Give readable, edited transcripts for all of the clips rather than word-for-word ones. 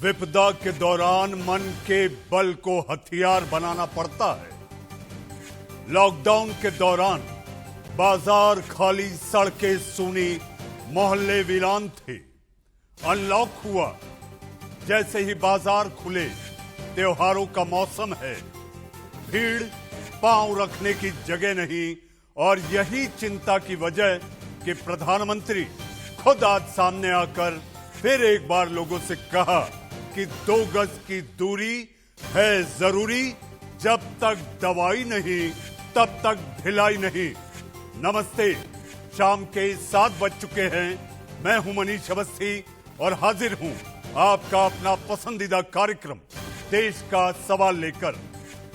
विपदा के दौरान मन के बल को हथियार बनाना पड़ता है। लॉकडाउन के दौरान बाजार खाली, सड़कें सूनी, मोहल्ले वीरान थे। अनलॉक हुआ, जैसे ही बाजार खुले, त्योहारों का मौसम है, भीड़, पांव रखने की जगह नहीं। और यही चिंता की वजह कि प्रधानमंत्री खुद आज सामने आकर फिर एक बार लोगों से कहा कि 2 गज की दूरी है जरूरी, जब तक दवाई नहीं तब तक ढिलाई नहीं। नमस्ते, शाम के 7 बज चुके हैं। मैं हूं मनीष अवस्थी और हाजिर हूं आपका अपना पसंदीदा कार्यक्रम देश का सवाल लेकर।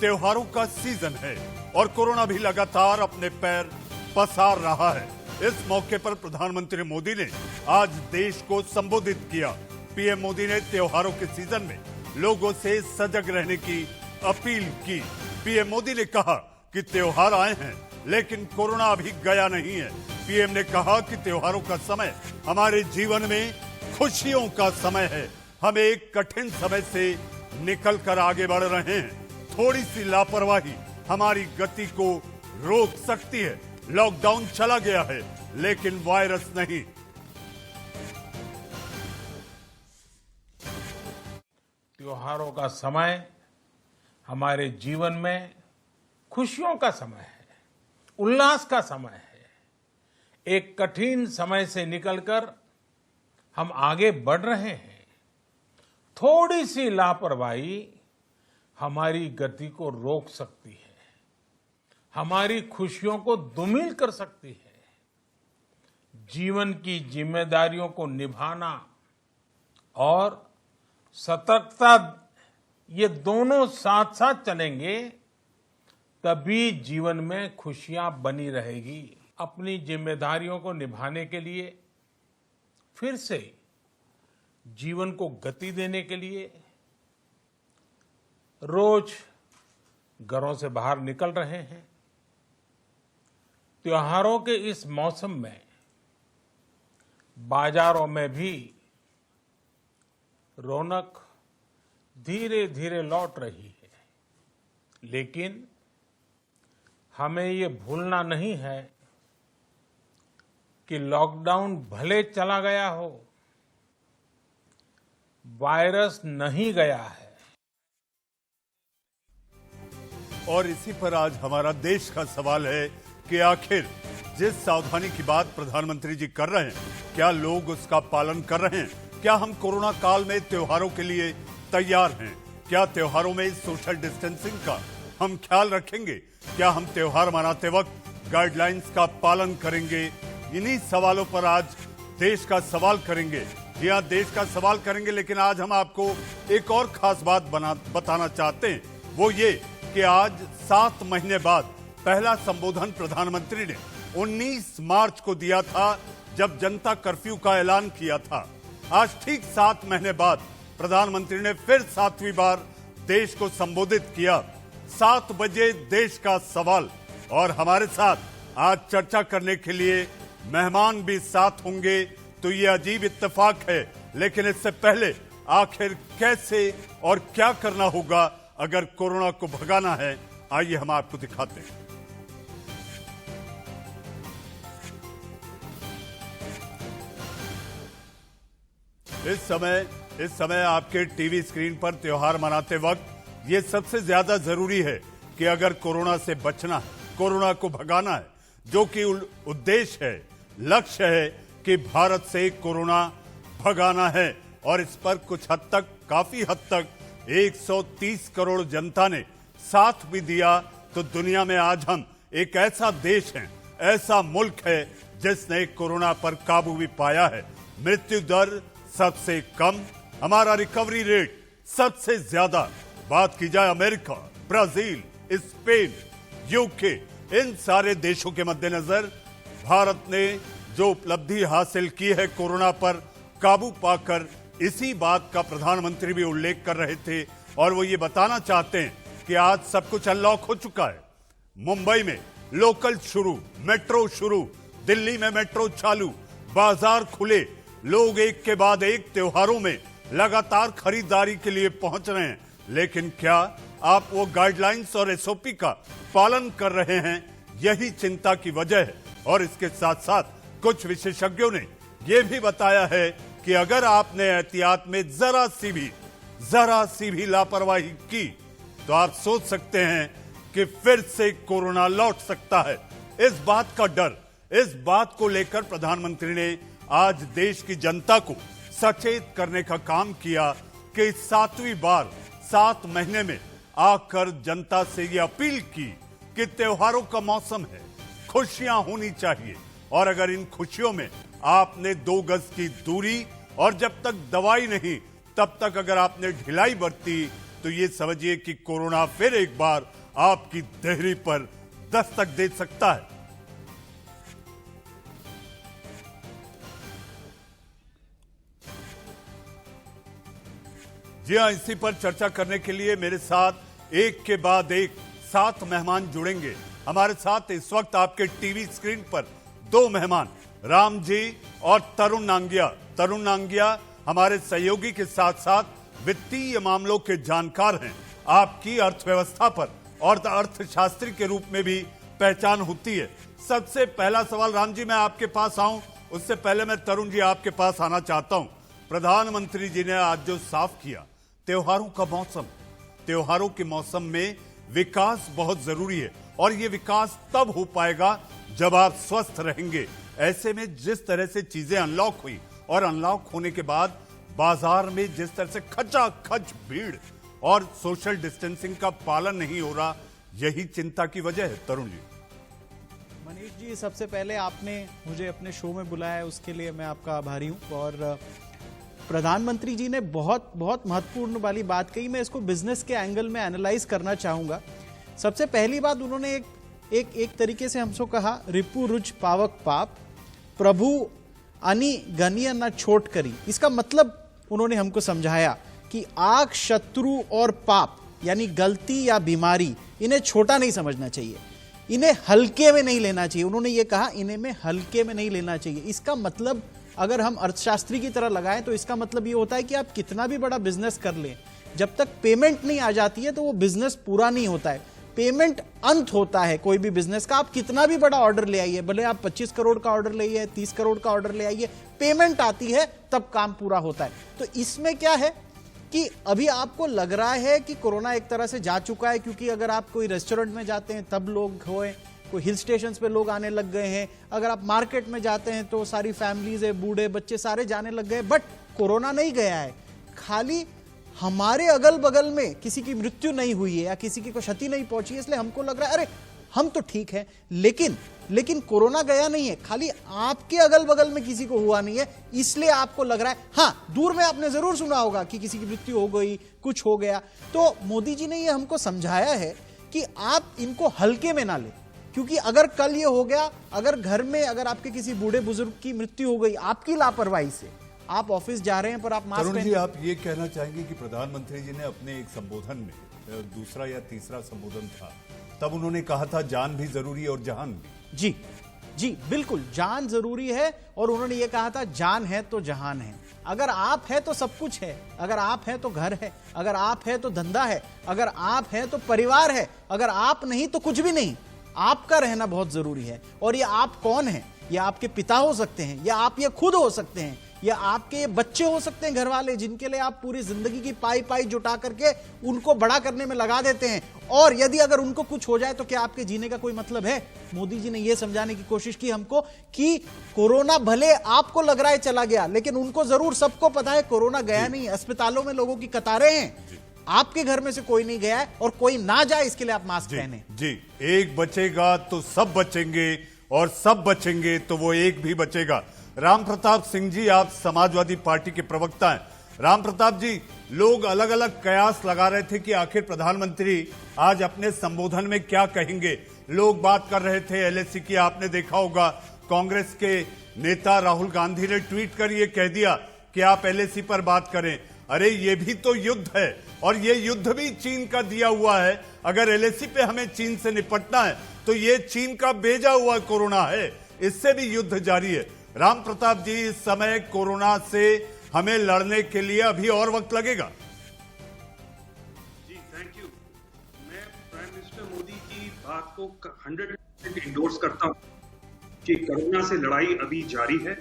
त्योहारों का सीजन है और कोरोना भी लगातार अपने पैर पसार रहा है। इस मौके पर प्रधानमंत्री मोदी ने आज देश को संबोधित किया। पीएम मोदी ने त्योहारों के सीजन में लोगों से सजग रहने की अपील की। पीएम मोदी ने कहा कि त्योहार आए हैं लेकिन कोरोना अभी गया नहीं है। पीएम ने कहा कि त्योहारों का समय हमारे जीवन में खुशियों का समय है। हम एक कठिन समय से निकल कर आगे बढ़ रहे हैं। थोड़ी सी लापरवाही हमारी गति को रोक सकती है। लॉकडाउन चला गया है लेकिन वायरस नहीं। त्योहारों का समय हमारे जीवन में खुशियों का समय है, उल्लास का समय है। एक कठिन समय से निकलकर हम आगे बढ़ रहे हैं। थोड़ी सी लापरवाही हमारी गति को रोक सकती है, हमारी खुशियों को धूमिल कर सकती है। जीवन की जिम्मेदारियों को निभाना और सतर्कता, ये दोनों साथ साथ चलेंगे तभी जीवन में खुशियां बनी रहेगी। अपनी जिम्मेदारियों को निभाने के लिए, फिर से जीवन को गति देने के लिए रोज घरों से बाहर निकल रहे हैं। त्योहारों के इस मौसम में बाजारों में भी रौनक धीरे धीरे लौट रही है, लेकिन हमें ये भूलना नहीं है कि लॉकडाउन भले चला गया हो, वायरस नहीं गया है। और इसी पर आज हमारा देश का सवाल है कि आखिर जिस सावधानी की बात प्रधानमंत्री जी कर रहे हैं, क्या लोग उसका पालन कर रहे हैं? क्या हम कोरोना काल में त्योहारों के लिए तैयार हैं? क्या त्योहारों में सोशल डिस्टेंसिंग का हम ख्याल रखेंगे? क्या हम त्योहार मनाते वक्त गाइडलाइंस का पालन करेंगे? इन्हीं सवालों पर आज देश का सवाल करेंगे। जी हाँ, देश का सवाल करेंगे, लेकिन आज हम आपको एक और खास बात बताना चाहते हैं। वो ये कि आज 7 महीने बाद पहला संबोधन प्रधानमंत्री ने 19 मार्च को दिया था, जब जनता कर्फ्यू का ऐलान किया था। आज ठीक 7 महीने बाद प्रधानमंत्री ने फिर 7वीं बार देश को संबोधित किया। 7 बजे देश का सवाल, और हमारे साथ आज चर्चा करने के लिए मेहमान भी साथ होंगे। तो ये अजीब इत्तेफाक है, लेकिन इससे पहले आखिर कैसे और क्या करना होगा अगर कोरोना को भगाना है, आइए हम आपको दिखाते हैं। इस समय आपके टीवी स्क्रीन पर त्योहार मनाते वक्त ये सबसे ज्यादा जरूरी है कि अगर कोरोना से बचना है, कोरोना को भगाना है, जो कि उद्देश्य है, लक्ष्य है कि भारत से कोरोना भगाना है। और इस पर कुछ हद तक, काफी हद तक 130 करोड़ जनता ने साथ भी दिया। तो दुनिया में आज हम एक ऐसा देश हैं, ऐसा मुल्क है जिसने कोरोना पर काबू भी पाया है। मृत्यु दर सबसे कम, हमारा रिकवरी रेट सबसे ज्यादा। बात की जाए अमेरिका, ब्राजील, स्पेन, यूके, इन सारे देशों के मद्देनजर भारत ने जो उपलब्धि हासिल की है कोरोना पर काबू पाकर, इसी बात का प्रधानमंत्री भी उल्लेख कर रहे थे। और वो ये बताना चाहते हैं कि आज सब कुछ अनलॉक हो चुका है। मुंबई में लोकल शुरू, मेट्रो शुरू, दिल्ली में मेट्रो चालू, बाजार खुले, लोग एक के बाद एक त्योहारों में लगातार खरीदारी के लिए पहुंच रहे हैं, लेकिन क्या आप वो गाइडलाइंस और एसओपी का पालन कर रहे हैं? यही चिंता की वजह है। और इसके साथ साथ कुछ विशेषज्ञों ने यह भी बताया है कि अगर आपने एहतियात में जरा सी भी लापरवाही की तो आप सोच सकते हैं कि फिर से कोरोना लौट सकता है। इस बात का डर, इस बात को लेकर प्रधानमंत्री ने आज देश की जनता को सचेत करने का काम किया कि 7वीं बार 7 महीने में आकर जनता से यह अपील की कि त्योहारों का मौसम है, खुशियां होनी चाहिए, और अगर इन खुशियों में आपने 2 गज की दूरी और जब तक दवाई नहीं तब तक अगर आपने ढिलाई बरती तो ये समझिए कि कोरोना फिर एक बार आपकी देहरी पर दस्तक दे सकता है। जी हां, इसी पर चर्चा करने के लिए मेरे साथ एक के बाद एक 7 मेहमान जुड़ेंगे। हमारे साथ इस वक्त आपके टीवी स्क्रीन पर 2 मेहमान, राम जी और तरुण नांगिया। तरुण नांगिया हमारे सहयोगी के साथ साथ वित्तीय मामलों के जानकार हैं। आपकी अर्थव्यवस्था पर और अर्थशास्त्री के रूप में भी पहचान होती है। सबसे पहला सवाल राम जी, मैं आपके पास आऊं उससे पहले मैं तरुण जी आपके पास आना चाहता हूं। प्रधानमंत्री जी ने आज जो साफ किया, त्योहारों का मौसम, त्योहारों के मौसम में विकास बहुत जरूरी है और यह विकास तब हो पाएगा जब आप स्वस्थ रहेंगे। ऐसे में जिस तरह से चीजें अनलॉक हुई और अनलॉक होने के बाद बाजार में जिस तरह से खचाखच भीड़ और सोशल डिस्टेंसिंग का पालन नहीं हो रहा, यही चिंता की वजह है। तरुण जी। मनीष जी, सबसे पहले आपने मुझे अपने शो में बुलाया है, उसके लिए मैं आपका आभारी हूं। और प्रधानमंत्री जी ने बहुत महत्वपूर्ण वाली बात कही, मैं इसको बिजनेस के एंगल में एनालाइज करना चाहूंगा। सबसे पहली बात उन्होंने एक तरीके से हमसे कहा, रिपु रुच पावक पाप प्रभु अनि गनिय न छोट करी। इसका मतलब उन्होंने हमको समझाया कि आग, शत्रु और पाप यानी गलती या बीमारी, इन्हें छोटा नहीं समझना चाहिए, इन्हें हल्के में नहीं लेना चाहिए। उन्होंने ये कहा, इन्हें में हल्के में नहीं लेना चाहिए। इसका मतलब अगर हम अर्थशास्त्री की तरह लगाएं तो इसका मतलब ये होता है कि आप कितना भी बड़ा बिजनेस कर लें, जब तक पेमेंट नहीं आ जाती है तो वो बिजनेस पूरा नहीं होता है। पेमेंट अंत होता है कोई भी बिजनेस का। आप कितना भी बड़ा ऑर्डर ले आइए, भले आप 25 करोड़ का ऑर्डर ले आइए, 30 करोड़ का ऑर्डर ले आइए, पेमेंट आती है तब काम पूरा होता है। तो इसमें क्या है कि अभी आपको लग रहा है कि कोरोना एक तरह से जा चुका है, क्योंकि अगर आप कोई रेस्टोरेंट में जाते हैं तब लोग होए, कोई हिल स्टेशंस पे लोग आने लग गए हैं, अगर आप मार्केट में जाते हैं तो सारी फैमिलीज है, बूढ़े बच्चे सारे जाने लग गए। बट कोरोना नहीं गया है, खाली हमारे अगल बगल में किसी की मृत्यु नहीं हुई है या किसी की कोई क्षति नहीं पहुंची है, इसलिए हमको लग रहा है अरे हम तो ठीक है। लेकिन कोरोना गया नहीं है, खाली आपके अगल बगल में किसी को हुआ नहीं है, इसलिए आपको लग रहा है। हाँ, दूर में आपने जरूर सुना होगा कि किसी की मृत्यु हो गई, कुछ हो गया। तो मोदी जी ने ये हमको समझाया है कि आप इनको हल्के में ना ले, क्योंकि अगर कल ये हो गया, अगर घर में अगर आपके किसी बूढ़े बुजुर्ग की मृत्यु हो गई आपकी लापरवाही से, आप ऑफिस जा रहे हैं पर आप मास्क जी, आप ये कहना चाहेंगे कि प्रधानमंत्री जी ने अपने एक संबोधन में, दूसरा या तीसरा संबोधन था, तब उन्होंने कहा था जान भी जरूरी है और जहान भी। जी बिल्कुल, जान जरूरी है और उन्होंने ये कहा था जान है तो जहान है। अगर आप है तो सब कुछ है, अगर आप है तो घर है, अगर आप है तो धंधा है, अगर आप है तो परिवार है, अगर आप नहीं तो कुछ भी नहीं। आपका रहना बहुत जरूरी है। और ये आप कौन है? ये आपके पिता हो सकते हैं, या आप ये खुद हो सकते हैं, या आपके ये बच्चे हो सकते हैं, घर वाले, जिनके लिए आप पूरी जिंदगी की पाई जुटा करके उनको बड़ा करने में लगा देते हैं। और यदि अगर उनको कुछ हो जाए तो क्या आपके जीने का कोई मतलब है? मोदी जी ने यह समझाने की कोशिश की हमको कि कोरोना भले आपको लग रहा है चला गया, लेकिन उनको जरूर सबको पता है कोरोना गया नहीं। अस्पतालों में लोगों की कतारें हैं, आपके घर में से कोई नहीं गया है, और कोई ना जाए इसके लिए आप मास्क पहने। जी, एक बचेगा तो सब बचेंगे, और सब बचेंगे तो वो एक भी बचेगा। राम प्रताप सिंह जी, आप समाजवादी पार्टी के प्रवक्ता हैं। राम प्रताप जी, लोग अलग अलग कयास लगा रहे थे कि आखिर प्रधानमंत्री आज अपने संबोधन में क्या कहेंगे। लोग बात कर रहे थे एलएसी की, आपने देखा होगा कांग्रेस के नेता राहुल गांधी ने ट्वीट कर ये कह दिया कि आप एलएसी पर बात करें। अरे ये भी तो युद्ध है, और ये युद्ध भी चीन का दिया हुआ है। अगर एलएसी पे हमें चीन से निपटना है तो ये चीन का भेजा हुआ कोरोना है, इससे भी युद्ध जारी है। राम प्रताप जी, इस समय कोरोना से हमें लड़ने के लिए अभी और वक्त लगेगा। जी थैंक यू। मैं प्राइम मिनिस्टर मोदी की बात को 100% इंडोर्स करता हूं कि कोरोना से लड़ाई अभी जारी है।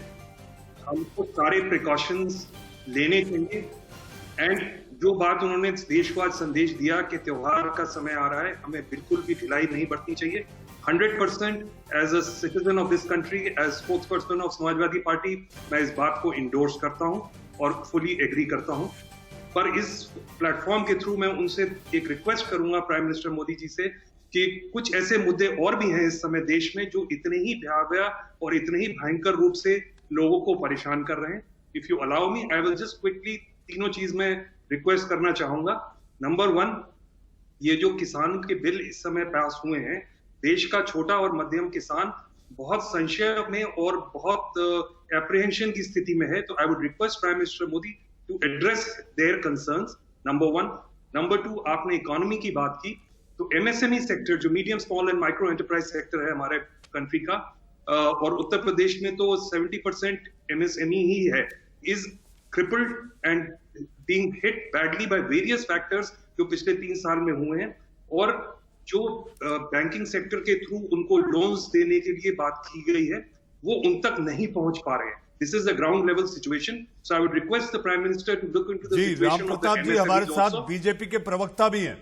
हमको सारे प्रिकॉशंस लेने चाहिए एंड जो बात उन्होंने देश को आज संदेश दिया कि त्योहार का समय आ रहा है, हमें बिल्कुल भी ढिलाई नहीं बरतनी चाहिए। 100% as a citizen of this country, as spokesperson of Samajwadi Party, मैं इस बात को इंडोर्स करता हूं और फुली एग्री करता हूं। पर इस प्लेटफॉर्म के थ्रू मैं उनसे एक रिक्वेस्ट करूंगा प्राइम मिनिस्टर मोदी जी से कि कुछ ऐसे मुद्दे और भी हैं इस समय देश में जो इतने ही भयावह और इतने ही भयंकर रूप से लोगों को परेशान कर रहे हैं। If you allow me, I will just quickly तीनों चीज में रिक्वेस्ट करना चाहूंगा। नंबर 1, ये जो किसान के बिल इस समय पास हुए हैं, देश का छोटा और मध्यम किसान बहुत संशय में और बहुत एप्रीहेंशन की स्थिति में है। तो I would request prime minister Modi to address their concerns, number 1। Number 2, आपने इकोनॉमी की बात की, तो एमएसएमई सेक्टर जो medium small and micro enterprise sector है हमारे कंट्री का, और उत्तर प्रदेश में तो 70% एमएसएमई ही है, is crippled and being hit badly by various factors जो पिछले 3 साल में हुए हैं। और जो बैंकिंग सेक्टर के थ्रू उनको लोन्स देने के लिए बात की गई है, वो उन तक नहीं पहुंच पा रहे हैं। This is the ground level situation, so I would request the prime minister to look into the situation. Ram Pratap ji हमारे साथ बीजेपी के प्रवक्ता भी हैं।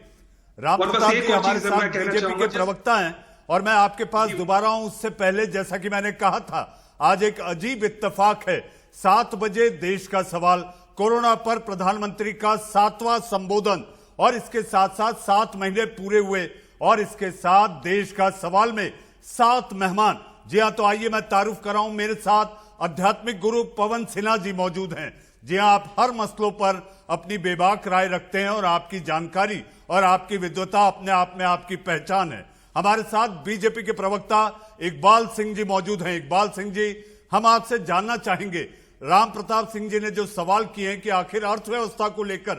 राम प्रताप जी हमारे साथ बीजेपी के प्रवक्ता हैं और मैं आपके पास दोबारा हूं। उससे पहले जैसा कि मैंने कहा था, आज एक अजीब इत्तेफाक है। 7 बजे देश का सवाल, कोरोना पर प्रधानमंत्री का 7वां संबोधन और इसके साथ साथ 7 महीने पूरे हुए और इसके साथ देश का सवाल में 7 मेहमान। जी हां, तो आइए मैं तारुफ कर रहा हूं। मेरे साथ आध्यात्मिक गुरु पवन सिन्हा जी मौजूद हैं। जी हां, आप हर मसलों पर अपनी बेबाक राय रखते हैं और आपकी जानकारी और आपकी विद्वता अपने आप में आपकी पहचान है। हमारे साथ बीजेपी के प्रवक्ता इकबाल सिंह जी मौजूद हैं। इकबाल सिंह जी, हम आपसे जानना चाहेंगे, राम प्रताप सिंह जी ने जो सवाल किए हैं कि आखिर अर्थव्यवस्था को लेकर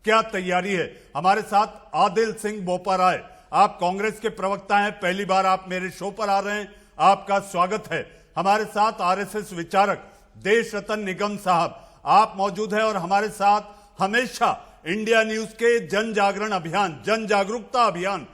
क्या तैयारी है। हमारे साथ आदिल सिंह बोपाराय, आप कांग्रेस के प्रवक्ता हैं, पहली बार आप मेरे शो पर आ रहे हैं, आपका स्वागत है। हमारे साथ आरएसएस विचारक देश रतन निगम साहब, आप मौजूद हैं और हमारे साथ हमेशा इंडिया न्यूज के जन जागरण अभियान, जन जागरूकता अभियान,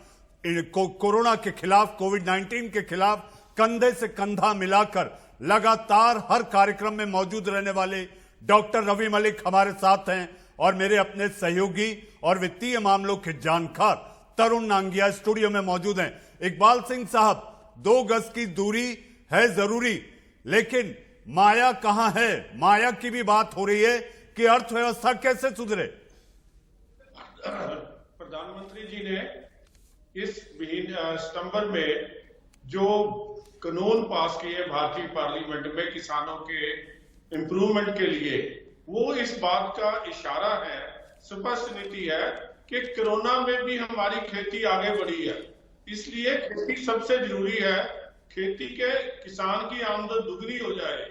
कोरोना के खिलाफ, कोविड-19 के खिलाफ कंधे से कंधा मिलाकर लगातार हर कार्यक्रम में मौजूद रहने वाले डॉक्टर रवि मलिक हमारे साथ हैं और मेरे अपने सहयोगी और वित्तीय मामलों के जानकार तरुण नांगिया स्टूडियो में मौजूद हैं। इकबाल सिंह साहब, 2 गज की दूरी है जरूरी, लेकिन माया कहां है? माया की भी बात हो रही है कि अर्थव्यवस्था कैसे सुधरे। प्रधानमंत्री जी ने इस सितंबर में जो कानून पास किए भारतीय पार्लियामेंट में किसानों के इंप्रूवमेंट के लिए, वो इस बात का इशारा है, स्पष्ट नीति है कि कोरोना में भी हमारी खेती आगे बढ़ी है। इसलिए खेती सबसे जरूरी है। खेती के किसान की आमदन दुगनी हो जाए,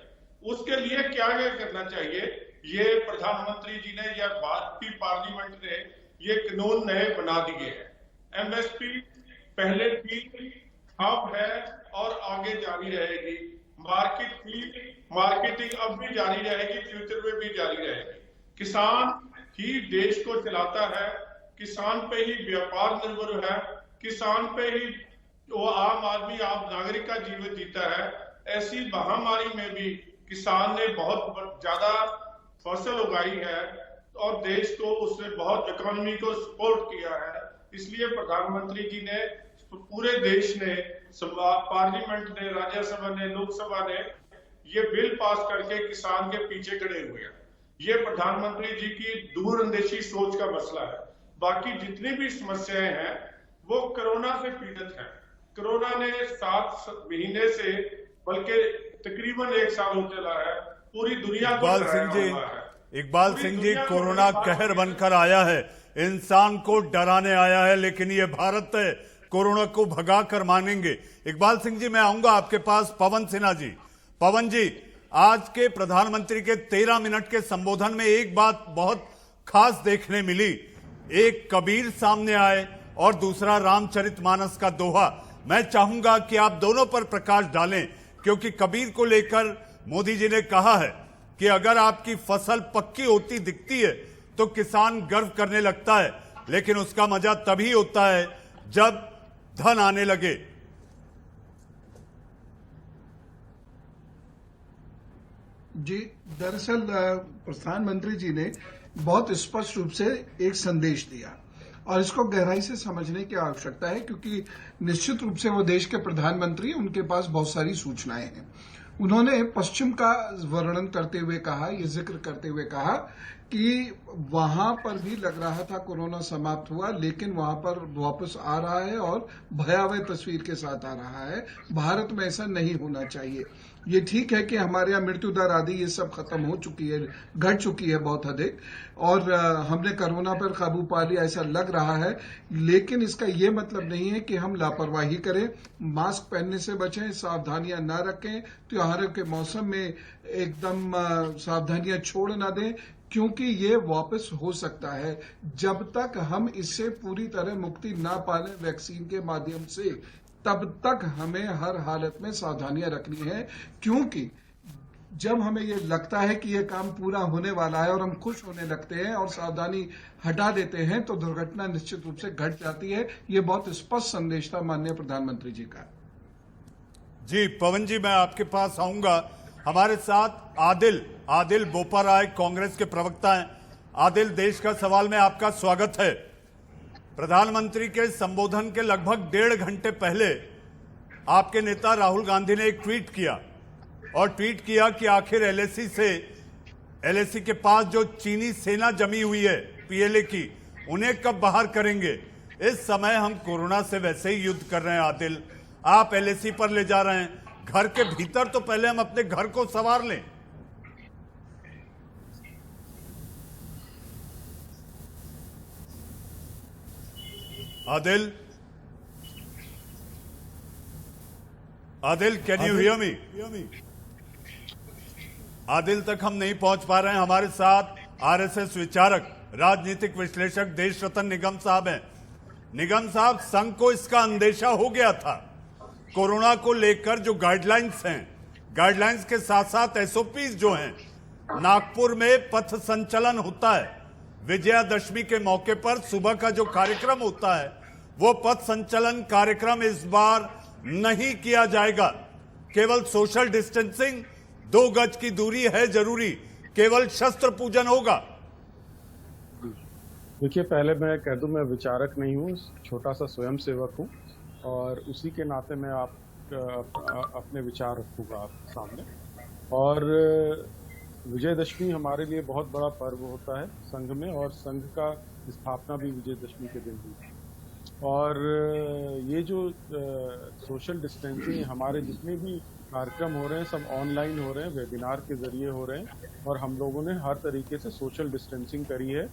उसके लिए क्या क्या करना चाहिए, ये प्रधानमंत्री जी ने या भारतीय पार्लियामेंट ने ये कानून नए बना दिए हैं। एमएसपी पहले भी अब है और आगे जारी रहेगी। मार्केटिंग अब भी जारी रहेगी, फ्यूचर में भी जारी रहेगी। किसान ही देश को चलाता है, किसान पे ही व्यापार निर्भर है, किसान पे ही वो आम आदमी, आम नागरिक का जीवन जीता है। ऐसी महामारी में भी किसान ने बहुत ज्यादा फसल उगाई है और देश को उसने बहुत इकोनॉमी को सपोर्ट किया है। इसलिए प्रधानमंत्री जी ने, पूरे देश ने, पार्लियामेंट ने, राज्यसभा ने, लोकसभा ने ये बिल पास करके किसान के पीछे खड़े हुए हैं। ये प्रधानमंत्री जी की दूरंदेशी सोच का मसला है। बाकी जितनी भी समस्याएं हैं वो कोरोना से पीड़ित हैं। कोरोना ने 7 महीने से, बल्कि तकरीबन 1 साल हो चला है, पूरी दुनिया को इकबाल सिंह जी, कोरोना कहर बनकर आया है, इंसान को डराने आया है, लेकिन ये भारत है, कोरोना को भगा कर मानेंगे। इकबाल सिंह जी, मैं आऊंगा आपके पास। पवन सिन्हा जी, पवन जी, आज के प्रधानमंत्री के 13 मिनट के संबोधन में एक बात बहुत खास देखने मिली। एक कबीर सामने आए और दूसरा रामचरितमानस का दोहा। मैं चाहूंगा कि आप दोनों पर प्रकाश डालें, क्योंकि कबीर को लेकर मोदी जी ने कहा है कि अगर आपकी फसल पक्की होती दिखती है तो किसान गर्व करने लगता है, लेकिन उसका मजा तभी होता है जब धन आने लगे। जी, दरअसल प्रधानमंत्री जी ने बहुत स्पष्ट रूप से एक संदेश दिया और इसको गहराई से समझने की आवश्यकता है, क्योंकि निश्चित रूप से वो देश के प्रधानमंत्री, उनके पास बहुत सारी सूचनाएं हैं। उन्होंने पश्चिम का वर्णन करते हुए कहा, ये जिक्र करते हुए कहा कि वहां पर भी लग रहा था कोरोना समाप्त हुआ, लेकिन वहां पर वापस आ रहा है और भयावह तस्वीर के साथ आ रहा है। भारत में ऐसा नहीं होना चाहिए। ये ठीक है कि हमारे यहाँ मृत्यु दर आदि ये सब खत्म हो चुकी है, घट चुकी है बहुत अधिक, और हमने कोरोना पर काबू पा लिया ऐसा लग रहा है, लेकिन इसका ये मतलब नहीं है कि हम लापरवाही करें, मास्क पहनने से बचें, सावधानियां ना रखें, त्योहारों के मौसम में एकदम सावधानियां छोड़ ना दें, क्योंकि ये वापस हो सकता है। जब तक हम इससे पूरी तरह मुक्ति ना पा लें वैक्सीन के माध्यम से, तब तक हमें हर हालत में सावधानियां रखनी है, क्योंकि जब हमें ये लगता है कि ये काम पूरा होने वाला है और हम खुश होने लगते हैं और सावधानी हटा देते हैं, तो दुर्घटना निश्चित रूप से घट जाती है। ये बहुत स्पष्ट संदेश था माननीय प्रधानमंत्री जी का। जी पवन जी, मैं आपके पास आऊंगा। हमारे साथ आदिल बोपाराय कांग्रेस के प्रवक्ता हैं। आदिल, देश का सवाल में आपका स्वागत है। प्रधानमंत्री के संबोधन के लगभग 1.5 घंटे पहले आपके नेता राहुल गांधी ने एक ट्वीट किया और ट्वीट किया कि आखिर एलएसी के पास जो चीनी सेना जमी हुई है पीएलए की, उन्हें कब बाहर करेंगे। इस समय हम कोरोना से वैसे ही युद्ध कर रहे हैं। आदिल, आप एलएसी पर ले जा रहे हैं, घर के भीतर तो पहले हम अपने घर को संवार लें। Adil, can you hear me? Adil तक हम नहीं पहुंच पा रहे हैं। हमारे साथ आरएसएस विचारक, राजनीतिक विश्लेषक देश रतन निगम साहब हैं। निगम साहब, संघ को इसका अंदेशा हो गया था। कोरोना को लेकर जो गाइडलाइंस हैं, गाइडलाइंस के साथ साथ एसओपीज जो हैं, नागपुर में पथ संचलन होता है। विजयादशमी के मौके पर सुबह का जो कार्यक्रम होता है, वो पथ संचलन कार्यक्रम इस बार नहीं किया जाएगा। केवल सोशल डिस्टेंसिंग, 2 गज की दूरी है जरूरी, केवल शस्त्र पूजन होगा। देखिए, पहले मैं कह दूं, मैं विचारक नहीं हूं, छोटा सा स्वयं सेवक हूं, और उसी के नाते मैं अपने विचार रखूंगा आपके सामने। और विजयदशमी हमारे लिए बहुत बड़ा पर्व होता है संघ में, और संघ का स्थापना भी विजयदशमी के दिन हुई। और ये जो सोशल डिस्टेंसिंग, हमारे जितने भी कार्यक्रम हो रहे हैं सब ऑनलाइन हो रहे हैं, वेबिनार के जरिए हो रहे हैं, और हम लोगों ने हर तरीके से सोशल डिस्टेंसिंग करी है।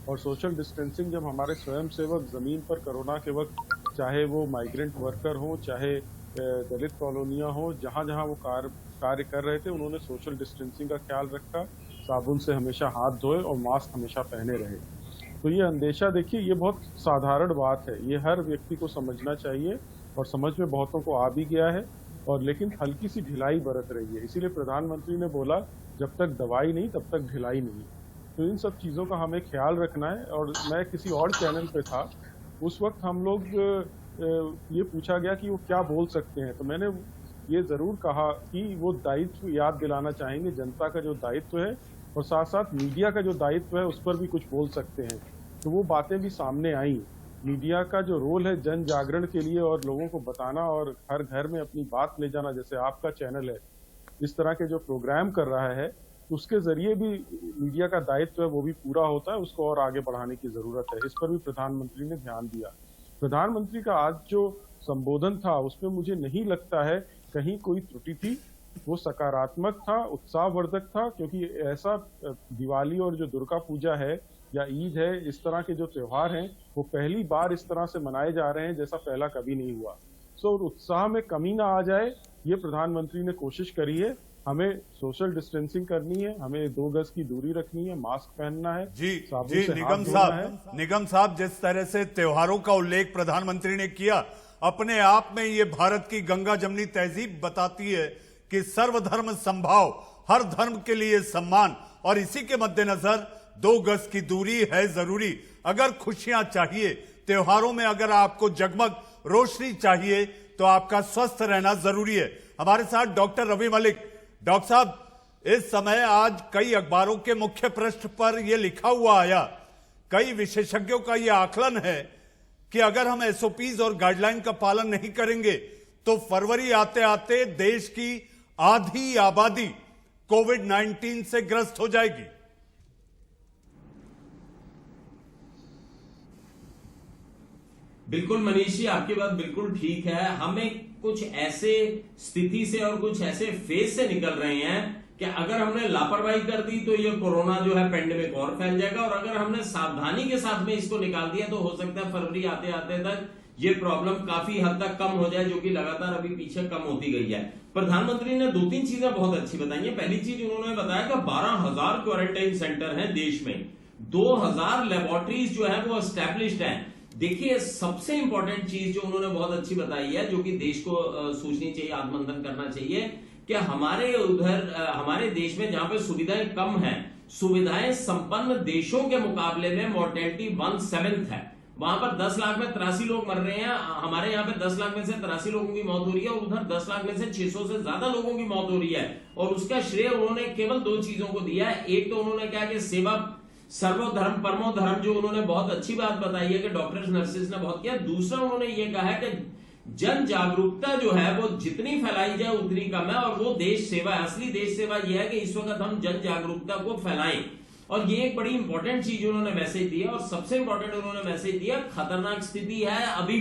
और सोशल डिस्टेंसिंग जब हमारे स्वयंसेवक ज़मीन पर कोरोना के वक्त, चाहे वो माइग्रेंट वर्कर हो, चाहे दलित कॉलोनियाँ हो, जहाँ जहाँ वो कार्य कर रहे थे, उन्होंने सोशल डिस्टेंसिंग का ख्याल रखा, साबुन से हमेशा हाथ धोए और मास्क हमेशा पहने रहे। तो ये अंदेशा, देखिए, ये बहुत साधारण बात है, ये हर व्यक्ति को समझना चाहिए, और समझ में बहुतों को आ भी गया है, और लेकिन हल्की सी ढिलाई बरत रही है। इसीलिए प्रधानमंत्री ने बोला, जब तक दवाई नहीं तब तक ढिलाई नहीं। तो इन सब चीज़ों का हमें ख्याल रखना है। और मैं किसी और चैनल पे था, उस वक्त हम लोग ये पूछा गया कि वो क्या बोल सकते हैं, तो मैंने ये ज़रूर कहा कि वो दायित्व याद दिलाना चाहेंगे, जनता का जो दायित्व है, और साथ साथ मीडिया का जो दायित्व है, उस पर भी कुछ बोल सकते हैं। तो वो बातें भी सामने आई। मीडिया का जो रोल है जन जागरण के लिए, और लोगों को बताना और हर घर में अपनी बात ले जाना, जैसे आपका चैनल है, इस तरह के जो प्रोग्राम कर रहा है, उसके जरिए भी मीडिया का दायित्व है वो भी पूरा होता है, उसको और आगे बढ़ाने की जरूरत है। इस पर भी प्रधानमंत्री ने ध्यान दिया। प्रधानमंत्री का आज जो संबोधन था, उसमें मुझे नहीं लगता है कहीं कोई त्रुटि थी। वो सकारात्मक था, उत्साहवर्धक था, क्योंकि ऐसा दिवाली और जो दुर्गा पूजा है या ईद है, इस तरह के जो त्योहार हैं, वो पहली बार इस तरह से मनाए जा रहे हैं जैसा पहला कभी नहीं हुआ। सो उत्साह में कमी ना आ जाए, ये प्रधानमंत्री ने कोशिश करी है। हमें सोशल डिस्टेंसिंग करनी है, हमें 2 गज की दूरी रखनी है, मास्क पहनना है। जी निगम साहब, जिस तरह से त्योहारों का उल्लेख प्रधानमंत्री ने किया, अपने आप में ये भारत की गंगा जमनी तहजीब बताती है कि सर्वधर्म संभाव हर धर्म के लिए सम्मान, और इसी के मद्देनजर 2 गज की दूरी है जरूरी। अगर खुशियां चाहिए त्योहारों में, अगर आपको जगमग रोशनी चाहिए, तो आपका स्वस्थ रहना जरूरी है। हमारे साथ डॉक्टर रवि मलिक। डॉक्टर साहब, इस समय आज कई अखबारों के मुख्य पृष्ठ पर यह लिखा हुआ आया, कई विशेषज्ञों का यह आकलन है कि अगर हम एसओपीज और गाइडलाइन का पालन नहीं करेंगे तो फरवरी आते आते देश की आधी आबादी कोविड-19 से ग्रस्त हो जाएगी। बिल्कुल मनीष जी, आपकी बात बिल्कुल ठीक है। हमें कुछ ऐसे स्थिति से और कुछ ऐसे फेज से निकल रहे हैं कि अगर हमने लापरवाही कर दी तो ये कोरोना जो है पेंडेमिक और फैल जाएगा, और अगर हमने सावधानी के साथ में इसको निकाल दिया तो हो सकता है फरवरी आते आते तक ये प्रॉब्लम काफी हद तक कम हो जाए, जो कि लगातार अभी पीछे कम होती गई है। प्रधानमंत्री ने 2-3 चीजें बहुत अच्छी बताई है। पहली चीज उन्होंने बताया कि 12,000 क्वारंटाइन सेंटर हैं देश में, 2,000 लेबोरेटरीज जो है वो एस्टैब्लिश्ड हैं। देखिए, सबसे इंपॉर्टेंट चीज जो उन्होंने बहुत अच्छी बताई है, जो कि देश को सोचनी चाहिए, आत्ममंथन करना चाहिए, कि हमारे देश में जहां पे सुविधाएं कम हैं, सुविधाएं संपन्न देशों के मुकाबले में मोर्टेलिटी 1/7 है। वहां पर 10 लाख में 83 लोग मर रहे हैं, हमारे यहाँ पे 10 लाख में से 83 लोगों की मौत हो रही है, और उधर 10 लाख में से 600 से ज्यादा लोगों की मौत हो रही है। और उसका श्रेय उन्होंने केवल 2 चीजों को दिया है। एक तो उन्होंने कहा कि सेवा सर्वधर्म परमो धर्म, जो उन्होंने बहुत अच्छी बात बताई है कि डॉक्टर्स नर्सेज ने बहुत किया। दूसरा उन्होंने ये कहा है कि जन जागरूकता जो है वो जितनी फैलाई जाए उतनी कम है, और वो देश सेवा है। असली देश सेवा ये है कि इस वक्त हम जन जागरूकता को फैलाएं, और ये एक बड़ी इंपॉर्टेंट चीज उन्होंने मैसेज दिया। और सबसे इंपॉर्टेंट उन्होंने मैसेज दिया, खतरनाक स्थिति है अभी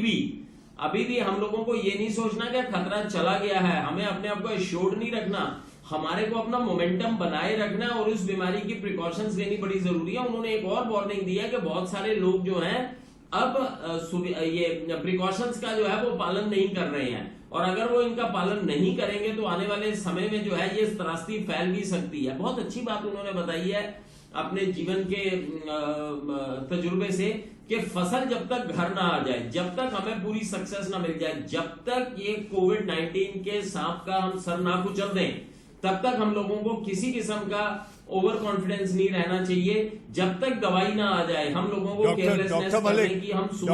भी हम लोगों को ये नहीं सोचना कि खतरा चला गया है, हमें अपने आप को एश्योर्ड नहीं रखना, हमारे को अपना मोमेंटम बनाए रखना है, और उस बीमारी की प्रिकॉशंस लेनी बड़ी जरूरी है। उन्होंने एक और वार्निंग दिया कि बहुत सारे लोग जो हैं अब ये प्रिकॉशंस का जो है वो पालन नहीं कर रहे हैं, और अगर वो इनका पालन नहीं करेंगे तो आने वाले समय में जो है ये त्रासदी फैल भी सकती है। बहुत अच्छी बात उन्होंने बताई है अपने जीवन के तजुर्बे से, कि फसल जब तक घर ना आ जाए, जब तक हमें पूरी सक्सेस ना मिल जाए, जब तक ये कोविड-19 के सांप का हम सर ना कुचल दें, तब तक हम लोगों को किसी किस्म का ओवर कॉन्फिडेंस नहीं रहना चाहिए। जब तक दवाई ना आ जाए, हम लोगों को केयरलेसनेस करने की हम सोच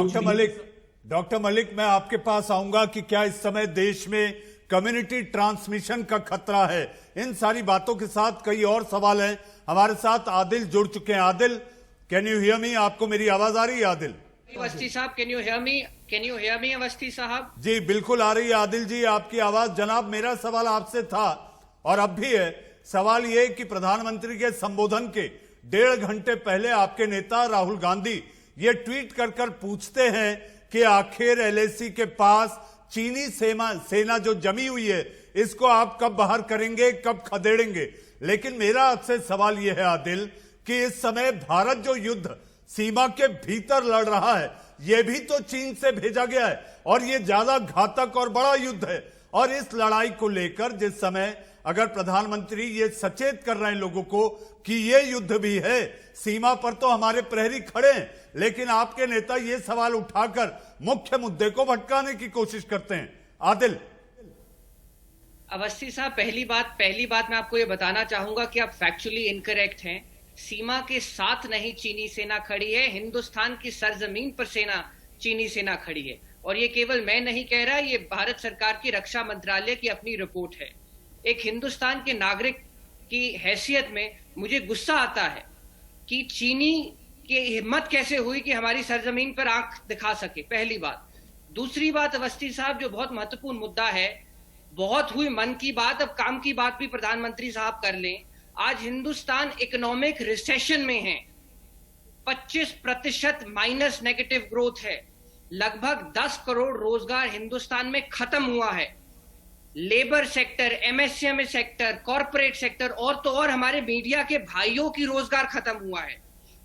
डॉक्टर मलिक, मैं आपके पास आऊंगा कि क्या इस समय देश में कम्युनिटी ट्रांसमिशन का खतरा है? इन सारी बातों के साथ कई और सवाल हैं। हमारे साथ आदिल जुड़ चुके हैं। Adil, can you hear me? आपको मेरी आवाज आ रही है आदिल? अवस्थी साहब, can you hear me? Can you hear me Awasthi साहब? जी बिल्कुल आ रही है आदिल जी आपकी आवाज। जनाब, मेरा सवाल आपसे था और अब भी है। सवाल यह कि प्रधानमंत्री के संबोधन के 1.5 घंटे पहले आपके नेता राहुल गांधी ये ट्वीट कर पूछते हैं कि आखिर एलएसी के पास चीनी सेना जो जमी हुई है, इसको आप कब बाहर करेंगे, कब खदेड़ेंगे? लेकिन मेरा आपसे सवाल यह है आदिल कि इस समय भारत जो युद्ध सीमा के भीतर लड़ रहा है, यह भी तो चीन से भेजा गया है, और यह ज्यादा घातक और बड़ा युद्ध है। और इस लड़ाई को लेकर जिस समय अगर प्रधानमंत्री ये सचेत कर रहे हैं लोगों को कि ये युद्ध भी है, सीमा पर तो हमारे प्रहरी खड़े हैं, लेकिन आपके नेता ये सवाल उठाकर मुख्य मुद्दे को भटकाने की कोशिश करते हैं। आदिल। अवस्थी साहब, पहली बात मैं आपको ये बताना चाहूंगा कि आप फैक्चुअली इनकरेक्ट हैं। सीमा के साथ नहीं चीनी सेना खड़ी है, हिंदुस्तान की सरजमीन पर चीनी सेना खड़ी है। और ये केवल मैं नहीं कह रहा, ये भारत सरकार की रक्षा मंत्रालय की अपनी रिपोर्ट है। एक हिंदुस्तान के नागरिक की हैसियत में मुझे गुस्सा आता है कि चीनी की हिम्मत कैसे हुई कि हमारी सरजमीन पर आंख दिखा सके, पहली बात। दूसरी बात अवस्थी साहब, जो बहुत महत्वपूर्ण मुद्दा है, बहुत हुई मन की बात, अब काम की बात भी प्रधानमंत्री साहब कर लें। आज हिंदुस्तान इकोनॉमिक रिसेशन में है, 25% माइनस नेगेटिव ग्रोथ है, लगभग 10 करोड़ रोजगार हिंदुस्तान में खत्म हुआ है। Labour sector, MSME sector, corporate sector, और तो और हमारे मीडिया के भाइयों की रोजगार खत्म हुआ है।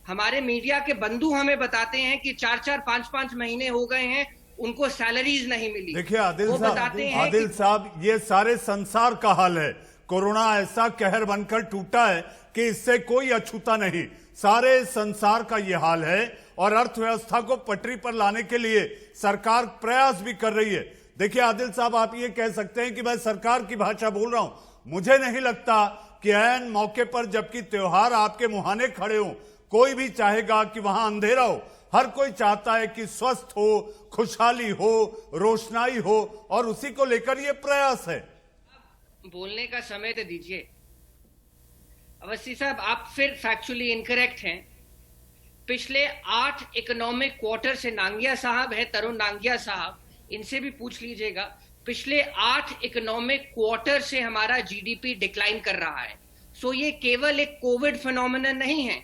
हमारे मीडिया के बंधु हमें बताते हैं कि 4-4, 5-5 महीने हो गए हैं, उनको सैलरीज नहीं मिली। देखिए आदिल साहब, ये सारे संसार का हाल है। कोरोना ऐसा कहर बनकर टूटा है कि इससे कोई अछूता नहीं, सारे संसार का ये हाल है। और अर्थव्यवस्था को पटरी पर लाने के लिए सरकार प्रयास भी कर रही है। देखिए आदिल साहब, आप ये कह सकते हैं कि मैं सरकार की भाषा बोल रहा हूं, मुझे नहीं लगता कि ऐन मौके पर जबकि त्योहार आपके मुहाने खड़े हों, कोई भी चाहेगा कि वहां अंधेरा हो। हर कोई चाहता है कि स्वस्थ हो, खुशहाली हो, रोशनाई हो, और उसी को लेकर ये प्रयास है। बोलने का समय तो दीजिए। अवस्थी साहब, आप फिर फैक्चुअली इनकरेक्ट हैं। पिछले 8 इकोनॉमिक क्वार्टर से नांगिया साहब है, तरुण नांगिया साहब, इनसे भी पूछ लीजिएगा। पिछले 8 इकोनॉमिक क्वार्टर से हमारा जीडीपी डिक्लाइन कर रहा है। सो ये केवल एक कोविड फिनोमिनन नहीं है।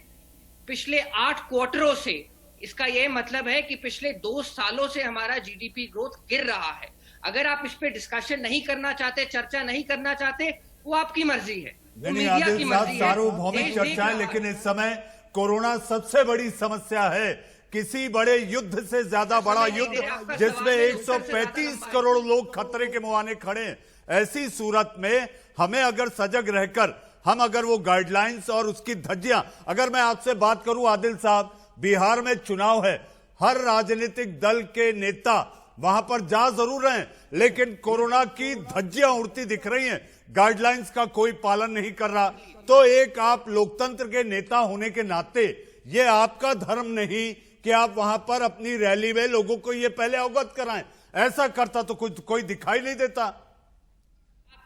पिछले 8 क्वार्टरों से, इसका यह मतलब है कि पिछले 2 सालों से हमारा जीडीपी ग्रोथ गिर रहा है। अगर आप इस पे डिस्कशन नहीं करना चाहते, चर्चा नहीं करना चाहते, वो आपकी मर्जी है, वो मीडिया की मर्जी है। सार्वभौमिक चर्चा है, लेकिन इस समय कोरोना सबसे बड़ी समस्या है। किसी बड़े युद्ध से ज्यादा बड़ा युद्ध जिसमें 135 करोड़ लोग खतरे के मुहाने खड़े हैं। ऐसी सूरत में हमें अगर सजग रहकर हम अगर वो गाइडलाइंस और उसकी धज्जियां, अगर मैं आपसे बात करूं आदिल साहब, बिहार में चुनाव है, हर राजनीतिक दल के नेता वहां पर जा जरूर रहे हैं, लेकिन कोरोना की धज्जियां उड़ती दिख रही हैं, गाइडलाइंस का कोई पालन नहीं कर रहा। तो एक आप लोकतंत्र के नेता होने के नाते ये आपका धर्म नहीं कि आप वहां पर अपनी रैली में लोगों को ये पहले अवगत कराएं। ऐसा करता तो कोई दिखाई नहीं देता।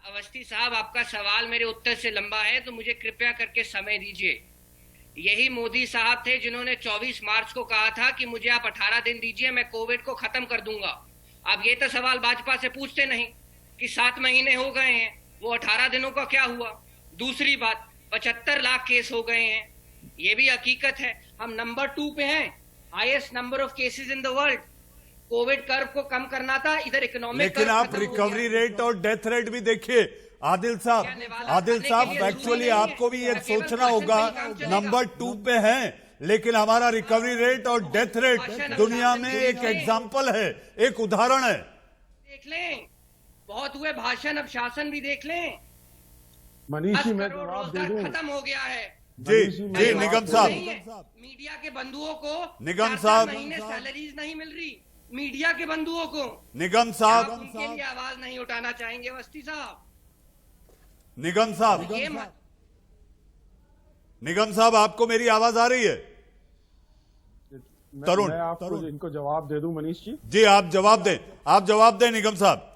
अवस्थी साहब, आपका सवाल मेरे उत्तर से लंबा है, तो मुझे कृपया करके समय दीजिए। यही मोदी साहब थे जिन्होंने 24 मार्च को कहा था कि मुझे आप 18 दिन दीजिए, मैं कोविड को खत्म कर दूंगा। अब ये तो सवाल भाजपा से पूछते नहीं कि 7 महीने हो गए हैं, वो 18 दिनों का क्या हुआ। दूसरी बात, 75 लाख केस हो गए हैं, ये भी हकीकत है। हम नंबर 2 पे हैं, highest number of cases in the world. Covid curve को कम करना था, इधर इकोनॉमिक, लेकिन आप रिकवरी रेट और डेथ रेट भी देखिए आदिल साहब। एक्चुअली आपको भी ये सोचना होगा, नंबर 2 पे हैं, लेकिन हमारा रिकवरी रेट और डेथ रेट दुनिया में एक एग्जाम्पल है, एक उदाहरण है। देख लें, बहुत हुए भाषण, अब शासन भी देख लें। मनीष जी, मैं जवाब दे दूं। खत्म हो गया है। जी निगम साहब। मीडिया के बंधुओं को निगम साहब, महीने सैलरीज नहीं मिल रही, मीडिया के बंधुओं को। निगम साहब, उनके लिए आवाज नहीं उठाना चाहेंगे अवस्थी साहब? निगम साहब, निगम साहब, आपको मेरी आवाज आ रही है? तरुण, मैं आपको इनको जवाब दे दूं मनीष जी। जी आप जवाब दें, आप जवाब दें निगम साहब।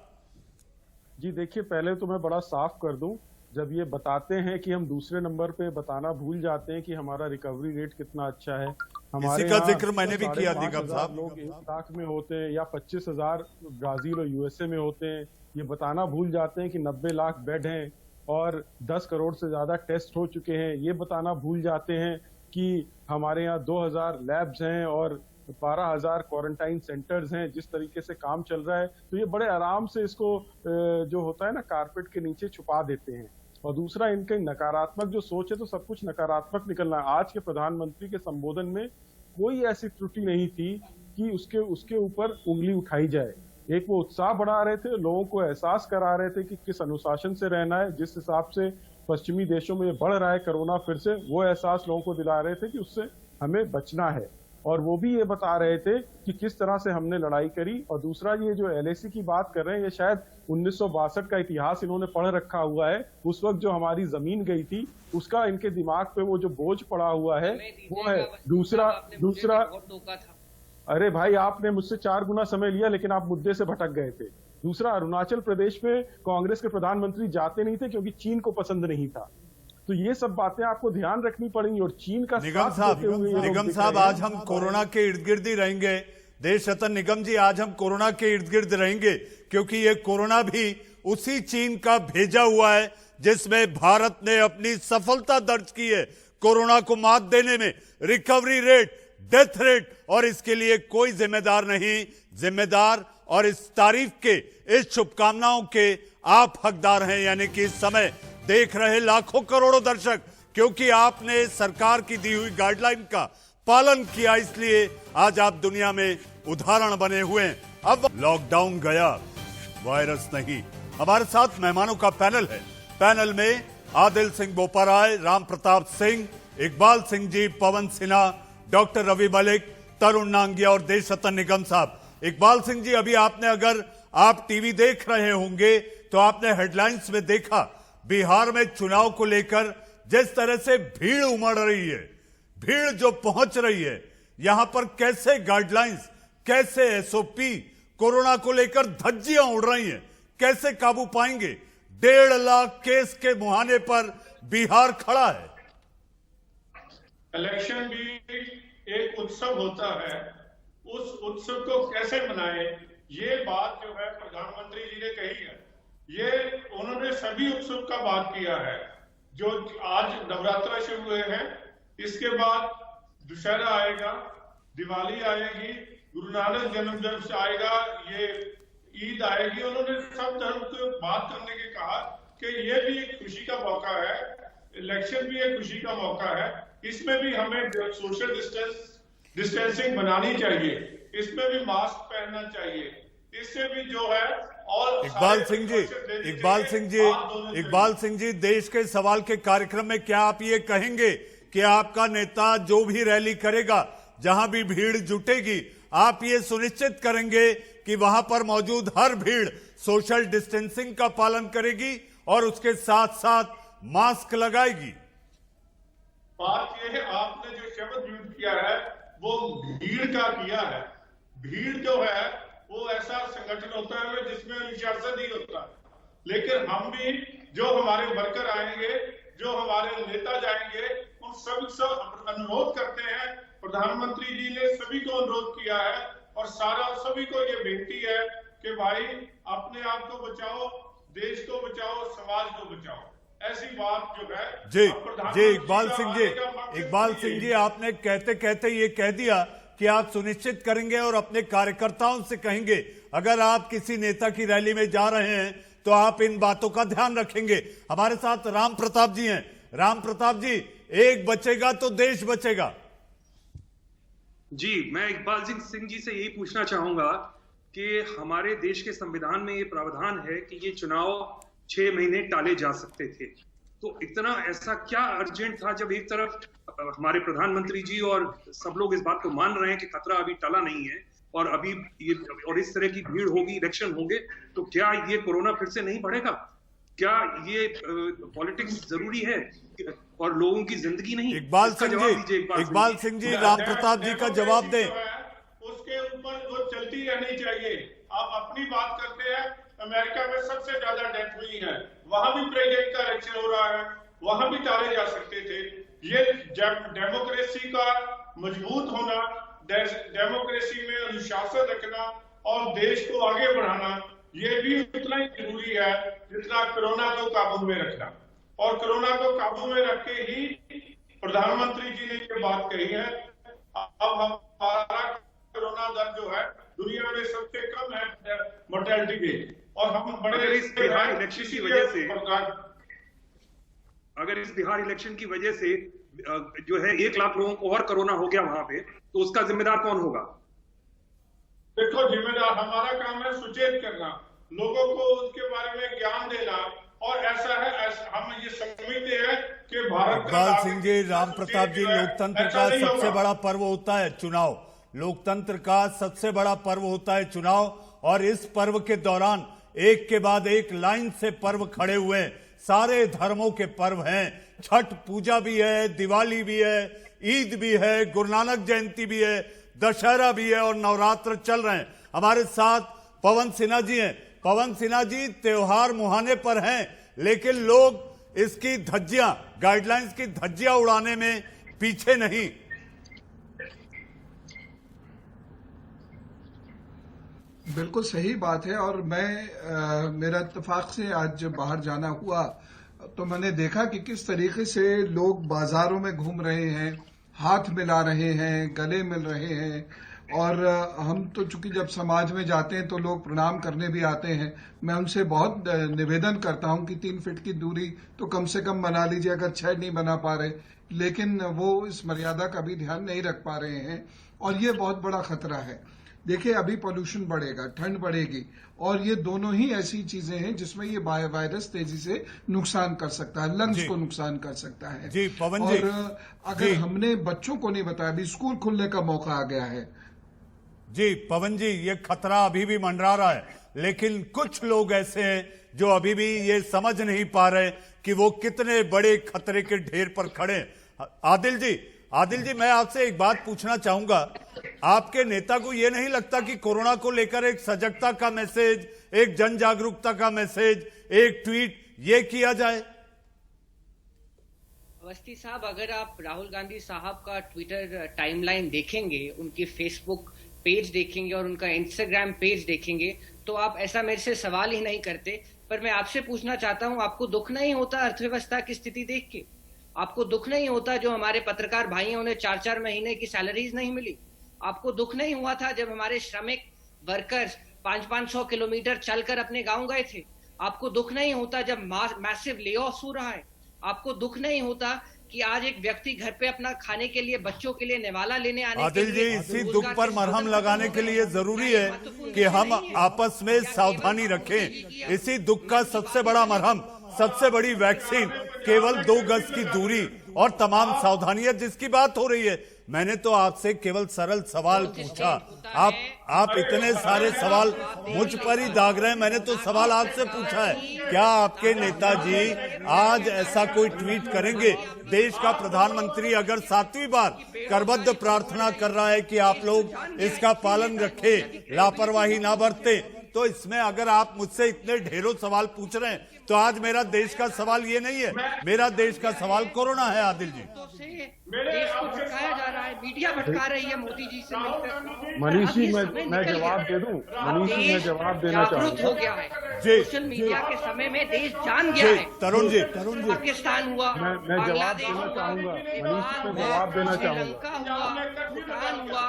जी देखिए, पहले तो मैं बड़ा साफ कर दूं, जब ये बताते हैं कि हम दूसरे नंबर पे बताना भूल जाते हैं कि हमारा रिकवरी रेट कितना अच्छा है। हमारे इसी का जिक्र मैंने भी किया निगम साहब। लोग 1 लाख में होते हैं या 25,000 ब्राजील और यूएसए में होते हैं। ये बताना भूल जाते हैं कि 90 लाख बेड हैं और 10 करोड़ से ज्यादा टेस्ट हो चुके हैं। ये बताना भूल जाते हैं कि हमारे यहाँ 2000 लैब्स हैं और 12,000 क्वारंटाइन सेंटर्स हैं। जिस तरीके से काम चल रहा है, तो ये बड़े आराम से इसको जो होता है ना, कारपेट के नीचे छुपा देते हैं। और दूसरा, इनके नकारात्मक जो सोच है, तो सब कुछ नकारात्मक निकलना है। आज के प्रधानमंत्री के संबोधन में कोई ऐसी त्रुटि नहीं थी कि उसके ऊपर उंगली उठाई जाए। एक वो उत्साह बढ़ा रहे थे, लोगों को एहसास करा रहे थे कि किस अनुशासन से रहना है। जिस हिसाब से पश्चिमी देशों में बढ़ रहा है कोरोना फिर से, वो एहसास लोगों को दिला रहे थे कि उससे हमें बचना है। और वो भी ये बता रहे थे कि किस तरह से हमने लड़ाई करी। और दूसरा, ये जो LAC की बात कर रहे हैं, ये शायद 1962 का इतिहास इन्होंने पढ़ रखा हुआ है। उस वक्त जो हमारी जमीन गई थी, उसका इनके दिमाग पे वो जो बोझ पड़ा हुआ है, वो है। दूसरा, अरे भाई, आपने मुझसे 4 गुना समय लिया, लेकिन आप मुद्दे से भटक गए थे। दूसरा, अरुणाचल प्रदेश में कांग्रेस के प्रधानमंत्री जाते नहीं थे क्योंकि चीन को पसंद नहीं था। तो ये सब बातें आपको ध्यान रखनी पड़ेंगी। और चीन का निगम साहब, आज हम कोरोना के इर्द गिर्द ही रहेंगे। देश रतन निगम जी, आज हम कोरोना के इर्द गिर्द रहेंगे, क्योंकि ये कोरोना भी उसी चीन का भेजा हुआ है जिसमें भारत ने अपनी सफलता दर्ज की है कोरोना को मात देने में। रिकवरी रेट, डेथ रेट, और इसके लिए कोई जिम्मेदार नहीं। जिम्मेदार और इस तारीफ के, इस शुभकामनाओं के आप हकदार हैं, यानी कि इस समय देख रहे लाखों करोड़ों दर्शक, क्योंकि आपने सरकार की दी हुई गाइडलाइन का पालन किया, इसलिए आज आप दुनिया में उदाहरण बने हुए हैं। अब लॉकडाउन गया, वायरस नहीं। हमारे साथ मेहमानों का पैनल है। पैनल में आदिल सिंह बोपाराय, राम प्रताप सिंह, इकबाल सिंह जी, पवन सिन्हा, डॉक्टर रवि मलिक, तरुण नांगिया और देश रतन निगम साहब। इकबाल सिंह जी, अभी आपने, अगर आप टीवी देख रहे होंगे तो आपने हेडलाइंस में देखा, बिहार में चुनाव को लेकर जिस तरह से भीड़ उमड़ रही है, भीड़ जो पहुंच रही है, यहां पर कैसे गाइडलाइंस, कैसे एसओपी, कोरोना को लेकर धज्जियां उड़ रही हैं, कैसे काबू पाएंगे? 1.5 लाख केस के मुहाने पर बिहार खड़ा है। इलेक्शन भी एक उत्सव होता है, उस उत्सव को कैसे मनाए, ये बात जो है प्रधानमंत्री जी ने कही है। ये उन्होंने सभी उत्सव का बात किया है। जो आज नवरात्रा शुरू हुए हैं, इसके बाद दशहरा आएगा, दिवाली आएगी, गुरु नानक जन्मदिन से आएगा, ये ईद आएगी। उन्होंने सब धर्म को बात करने के कहा कि ये भी एक खुशी का मौका है, इलेक्शन भी एक खुशी का मौका है। इसमें भी हमें सोशल डिस्टेंसिंग बनानी चाहिए, इसमें भी मास्क पहनना चाहिए, इससे भी जो है। और इकबाल सिंह जी, देश के सवाल के कार्यक्रम में क्या आप ये कहेंगे कि आपका नेता जो भी रैली करेगा, जहां भी भीड़ जुटेगी, आप ये सुनिश्चित करेंगे कि वहां पर मौजूद हर भीड़ सोशल डिस्टेंसिंग का पालन करेगी और उसके साथ साथ मास्क लगाएगी? बात यह है, आपने जो शब्द यूज किया है वो भीड़ का किया है। भीड़ जो है वो ऐसा संगठन होता है जिसमें अनुशासन ही होता है। लेकिन हम भी, जो हमारे वर्कर आएंगे, जो हमारे नेता जाएंगे, उन सबसे अनुरोध करते हैं। प्रधानमंत्री जी ने सभी को अनुरोध किया है और सभी को ये बेनती है कि भाई अपने आप को बचाओ, देश को बचाओ, समाज को बचाओ। ऐसी बात जो है जी इकबाल सिंह जी, आपने कहते कहते ये कह दिया कि आप सुनिश्चित करेंगे और अपने कार्यकर्ताओं से कहेंगे, अगर आप किसी नेता की रैली में जा रहे हैं तो आप इन बातों का ध्यान रखेंगे। हमारे साथ राम प्रताप जी हैं। राम प्रताप जी, एक बचेगा तो देश बचेगा। जी, मैं इकबाल सिंह जी से यही पूछना चाहूंगा कि हमारे देश के संविधान में ये प्रावधान है कि ये चुनाव 6 महीने टाले जा सकते थे। तो इतना ऐसा क्या अर्जेंट था, जब एक तरफ हमारे प्रधानमंत्री जी और सब लोग इस बात को मान रहे हैं कि खतरा अभी टला नहीं है और अभी ये और इस तरह की भीड़ होगी, इलेक्शन होंगे, तो क्या ये कोरोना फिर से नहीं बढ़ेगा? क्या ये पॉलिटिक्स जरूरी है और लोगों की जिंदगी नहीं? इकबाल सिंह जी, राम प्रताप जी का जवाब दें। उसके ऊपर वो चलती रहनी चाहिए। आप अपनी बात करते हैं, अमेरिका में सबसे ज्यादा डेथ हुई है, वहां भी प्रेसिडेंट का इलेक्शन हो रहा है, वहां भी टाले जा सकते थे। ये डेमोक्रेसी का मजबूत होना, डेमोक्रेसी में अनुशासन रखना और देश को आगे बढ़ाना, ये भी उतना ही जरूरी है जितना कोरोना को काबू में रखना। और कोरोना को काबू में रख के ही प्रधानमंत्री जी ने ये बात कही है। अब हमारा कोरोना दर जो है दुनिया में सबसे कम है मोर्टेलिटी रेट, और हम बड़े इस बिहार इलेक्शन की वजह से, अगर इस बिहार इलेक्शन की वजह से जो है 1 लाख लोगों को और कोरोना हो गया वहां पे, तो उसका जिम्मेदार कौन होगा? देखो, जिम्मेदार हमारा काम है सुचेत करना, लोगों को उसके बारे में ज्ञान देना। और ऐसा है, हम ये समझते हैं कि भारत इकबाल सिंह जी, राम प्रताप जी, लोकतंत्र का सबसे बड़ा पर्व होता है चुनाव। लोकतंत्र का सबसे बड़ा पर्व होता है चुनाव, और इस पर्व के दौरान एक के बाद एक लाइन से पर्व खड़े हुए हैं। सारे धर्मों के पर्व हैं, छठ पूजा भी है, दिवाली भी है, ईद भी है, गुरु नानक जयंती भी है, दशहरा भी है और नवरात्र चल रहे हैं। हमारे साथ पवन सिन्हा जी हैं। पवन सिन्हा जी, त्योहार मुहाने पर हैं, लेकिन लोग इसकी धज्जियां, गाइडलाइंस की धज्जियां उड़ाने में पीछे नहीं। बिल्कुल सही बात है। और मेरा इत्तेफाक से आज बाहर जाना हुआ तो मैंने देखा कि किस तरीके से लोग बाजारों में घूम रहे हैं, हाथ मिला रहे हैं, गले मिल रहे हैं। और हम तो चूंकि जब समाज में जाते हैं तो लोग प्रणाम करने भी आते हैं। मैं उनसे बहुत निवेदन करता हूं कि 3 फीट की दूरी तो कम से कम बना लीजिए, अगर 6 नहीं बना पा रहे, लेकिन वो इस मर्यादा का भी ध्यान नहीं रख पा रहे हैं और ये बहुत बड़ा खतरा है। देखिए, अभी पोल्यूशन बढ़ेगा, ठंड बढ़ेगी, और ये दोनों ही ऐसी चीजें हैं जिसमें ये वायरस तेजी से नुकसान कर सकता है, लंग्स को नुकसान कर सकता है। जी पवन जी, और अगर हमने बच्चों को नहीं बताया, अभी स्कूल खुलने का मौका आ गया है। जी पवन जी, ये खतरा अभी भी मंडरा रहा है, लेकिन कुछ लोग ऐसे हैं जो अभी भी ये समझ नहीं पा रहे कि वो कितने बड़े खतरे के ढेर पर खड़े हैं। आदिल जी मैं आपसे एक बात पूछना चाहूंगा, आपके नेता को यह नहीं लगता कि कोरोना को लेकर एक सजगता का मैसेज, एक जन जागरूकता का मैसेज, एक ट्वीट ये किया जाए? अवस्थी साहब, अगर आप राहुल गांधी साहब का ट्विटर टाइमलाइन देखेंगे, उनकी फेसबुक पेज देखेंगे और उनका इंस्टाग्राम पेज देखेंगे, तो आप ऐसा मेरे से सवाल ही नहीं करते। पर मैं आपसे पूछना चाहता हूं, आपको दुख नहीं होता अर्थव्यवस्था की स्थिति देख के? आपको दुख नहीं होता जो हमारे पत्रकार भाई हैं उन्हें 4-4 महीने की सैलरीज नहीं मिली? आपको दुख नहीं हुआ था जब हमारे श्रमिक वर्कर्स 500-500 किलोमीटर चलकर अपने गांव गए थे? आपको दुख नहीं होता जब मैसिव ले ऑफ हो रहा है? आपको दुख नहीं होता कि आज एक व्यक्ति घर पे अपना खाने के लिए, बच्चों के लिए निवाला लेने आने आदिल जी, इसी दुख पर मरहम लगाने के लिए जरूरी है कि हम आपस में सावधानी रखें। इसी दुख का सबसे बड़ा मरहम, सबसे बड़ी वैक्सीन केवल 2 गज की दूरी और तमाम सावधानियां जिसकी बात हो रही है। मैंने तो आपसे केवल सरल सवाल पूछा, आप इतने सारे सवाल मुझ पर ही दाग रहे हैं। मैंने तो सवाल आपसे पूछा है, क्या आपके नेताजी आज ऐसा कोई ट्वीट करेंगे? देश का प्रधानमंत्री अगर 7वीं बार करबद्ध प्रार्थना कर रहा है कि आप लोग इसका पालन रखें, लापरवाही ना बरतें, तो इसमें अगर आप मुझसे इतने ढेरों सवाल पूछ रहे हैं तो आज मेरा देश का सवाल ये नहीं है, मेरा देश का सवाल कोरोना है। आदिल जी, देश को भटकाया जा रहा है, मीडिया भटका रही है मोदी जी से मिलकर। मनीष जी मैं जवाब दे दूं? मनीष जी मैं जवाब देना चाहूंगा। हो गया है सोशल मीडिया के समय में, देश जान गया है। तरुण जी, पाकिस्तान हुआ, मैं जवाब देना चाहूंगा। मनीष जी मैं जवाब देना चाहूंगा। भूटान हुआ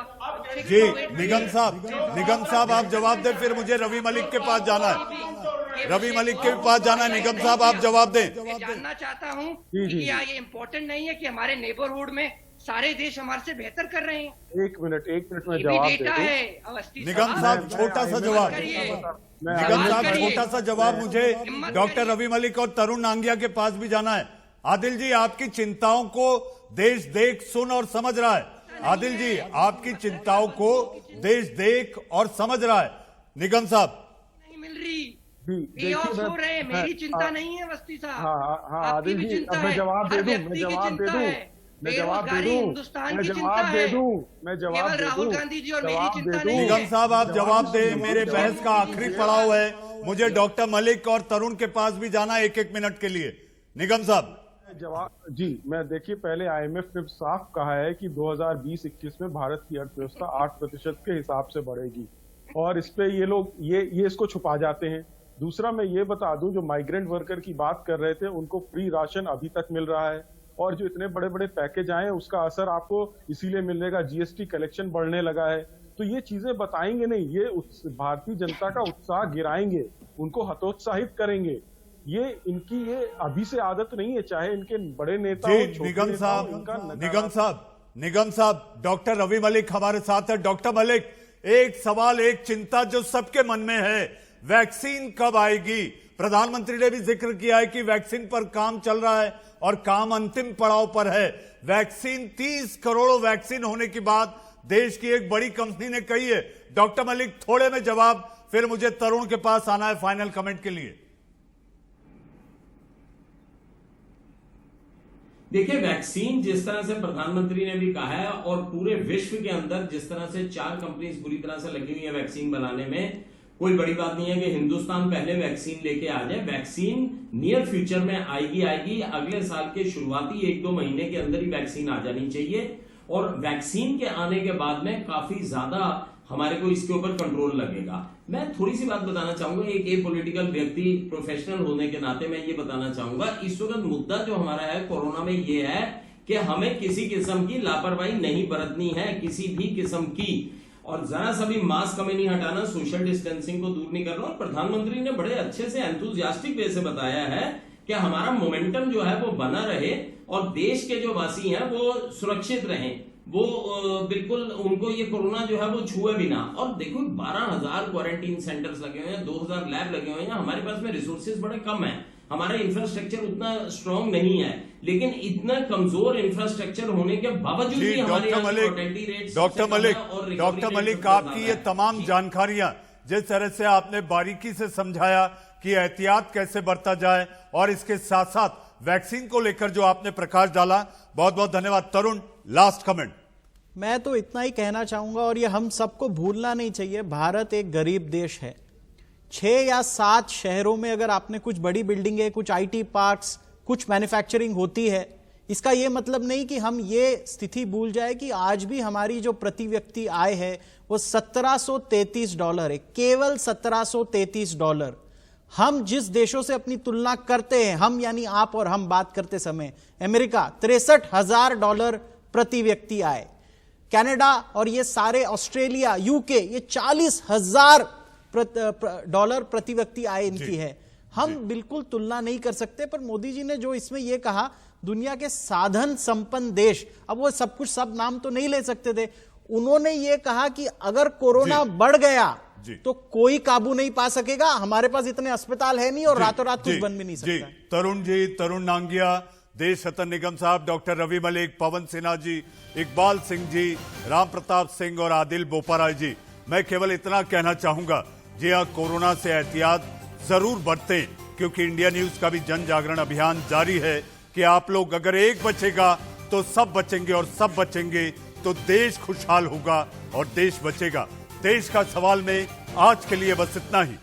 जी। निगम साहब आप जवाब दें, फिर मुझे रवि मलिक के पास जाना है। रवि मलिक के पास जाना है। निगम साहब आप जवाब दें। जानना चाहता हूँ कि क्या ये इम्पोर्टेंट नहीं है कि हमारे नेबरहुड में सारे देश हमारे से बेहतर कर रहे हैं? एक मिनट में जवाब देता है। निगम साहब छोटा सा जवाब, निगम साहब छोटा सा जवाब। मुझे डॉक्टर रवि मलिक और तरुण नांगिया के पास भी जाना है। आदिल जी, आपकी चिंताओं को देश देख, सुन और समझ रहा है। आदिल जी, आपकी चिंताओं को देश देख और समझ रहा है। निगम साहब, नहीं मिल रही, हो रहे हैं, मेरी चिंता नहीं है अवस्थी साहब। हाँ आदिल जी, अब मैं जवाब दे दूं, मैं जवाब दे दूं, मैं जवाब दे दूं, मैं जवाब दे दूं, मैं जवाब दे दूं, राहुल गांधी जी और मेरी चिंता नहीं है। निगम साहब आप जवाब दें, मेरे बहस का आखिरी पड़ाव है। मुझे डॉक्टर मलिक और तरुण के पास भी जाना है 1-1 मिनट के लिए। निगम साहब जवाब जी। मैं देखिए, पहले IMF ने साफ कहा है कि 2020-21 में भारत की अर्थव्यवस्था 8% के हिसाब से बढ़ेगी, और इस पे ये लोग ये इसको छुपा जाते हैं। दूसरा मैं ये बता दूं, जो माइग्रेंट वर्कर की बात कर रहे थे, उनको फ्री राशन अभी तक मिल रहा है, और जो इतने बड़े बड़े पैकेज आए हैं उसका असर आपको इसीलिए मिलेगा, GST कलेक्शन बढ़ने लगा है। तो ये चीजें बताएंगे नहीं, ये भारतीय जनता का उत्साह गिराएंगे, उनको हतोत्साहित करेंगे। ये इनकी ये अभी से आदत नहीं है, चाहे इनके बड़े नेता हो, निगम साहब डॉक्टर रवि मलिक हमारे साथ है। डॉक्टर मलिक, एक सवाल, एक चिंता जो सबके मन में है, वैक्सीन कब आएगी? प्रधानमंत्री ने भी जिक्र किया है कि वैक्सीन पर काम चल रहा है और काम अंतिम पड़ाव पर है। वैक्सीन 30 करोड़ वैक्सीन होने के बाद देश की एक बड़ी कंपनी ने कही है। डॉक्टर मलिक थोड़े में जवाब, फिर मुझे तरुण के पास आना है फाइनल कमेंट के लिए। देखिए, वैक्सीन जिस तरह से प्रधानमंत्री ने भी कहा है और पूरे विश्व के अंदर जिस तरह से 4 कंपनीज पूरी तरह से लगी हुई है वैक्सीन बनाने में, कोई बड़ी बात नहीं है कि हिंदुस्तान पहले वैक्सीन लेके आ जाए। वैक्सीन नियर फ्यूचर में आएगी। अगले साल के शुरुआती 1-2 महीने के अंदर ही वैक्सीन आ जानी चाहिए, और वैक्सीन के आने के बाद में काफी ज्यादा हमारे को इसके ऊपर कंट्रोल लगेगा। मैं थोड़ी सी बात बताना चाहूंगा, एक पॉलिटिकल व्यक्ति, प्रोफेशनल होने के नाते मैं ये बताना चाहूंगा, इस वक्त मुद्दा जो हमारा है कोरोना में ये है कि हमें किसी किस्म की लापरवाही नहीं बरतनी है, किसी भी किस्म की, और जरा सा भी मास्क हमें नहीं हटाना, सोशल डिस्टेंसिंग को दूर नहीं करना। और प्रधानमंत्री ने बड़े अच्छे से एंथुसियास्टिक वे से बताया है कि हमारा मोमेंटम जो है वो बना रहे और देश के जो वासी हैं वो सुरक्षित रहें, वो बिल्कुल उनको ये कोरोना जो है वो छुए भी ना। और देखो 12,000 क्वारंटीन सेंटर्स लगे हुए हैं, 2,000 लैब लगे हुए हैं। हमारे पास में रिसोर्सेज बड़े कम है, हमारा इंफ्रास्ट्रक्चर उतना स्ट्रांग नहीं है, लेकिन इतना कमजोर इंफ्रास्ट्रक्चर होने के बावजूद भी हमारे डॉक्टर मलिक आपकी ये तमाम जानकारियां जिस तरह से आपने बारीकी से समझाया कि एहतियात कैसे बरता जाए, और इसके साथ साथ वैक्सीन को लेकर जो आपने प्रकाश डाला, बहुत बहुत धन्यवाद। तरुण, लास्ट कमेंट। मैं तो इतना ही कहना चाहूंगा, और ये हम सबको भूलना नहीं चाहिए, भारत एक गरीब देश है। 6 या 7 शहरों में अगर आपने कुछ बड़ी बिल्डिंगें, कुछ आईटी पार्क्स, कुछ मैन्युफैक्चरिंग होती है, इसका यह मतलब नहीं कि हम ये स्थिति भूल जाए कि आज भी हमारी जो प्रति व्यक्ति आय है वो $1733 है, केवल $1733। हम जिस देशों से अपनी तुलना करते हैं, हम यानी आप और हम बात करते समय, अमेरिका $63,000 प्रति व्यक्ति आय, कनाडा और ये सारे ऑस्ट्रेलिया, यूके, ये $40,000 प्रति व्यक्ति आय इनकी है। हम बिल्कुल तुलना नहीं कर सकते। पर मोदी जी ने जो इसमें यह कहा, दुनिया के साधन संपन्न देश, अब वो सब कुछ सब नाम तो नहीं ले सकते थे, उन्होंने ये कहा कि अगर कोरोना बढ़ गया तो कोई काबू नहीं पा सकेगा, हमारे पास इतने अस्पताल है नहीं और रातों रात कुछ बन भी नहीं सकता। तरुण जी, तरुण नांगिया, देश रतन निगम साहब, डॉक्टर रवि मलिक, पवन सिन्हा जी, इकबाल सिंह जी, राम प्रताप सिंह और आदिल बोपाराय जी, मैं केवल इतना कहना चाहूंगा, जी हाँ, कोरोना से एहतियात जरूर बरतें, क्योंकि इंडिया न्यूज का भी जन जागरण अभियान जारी है कि आप लोग, अगर एक बचेगा तो सब बचेंगे, और सब बचेंगे तो देश खुशहाल होगा और देश बचेगा। देश का सवाल में आज के लिए बस इतना ही।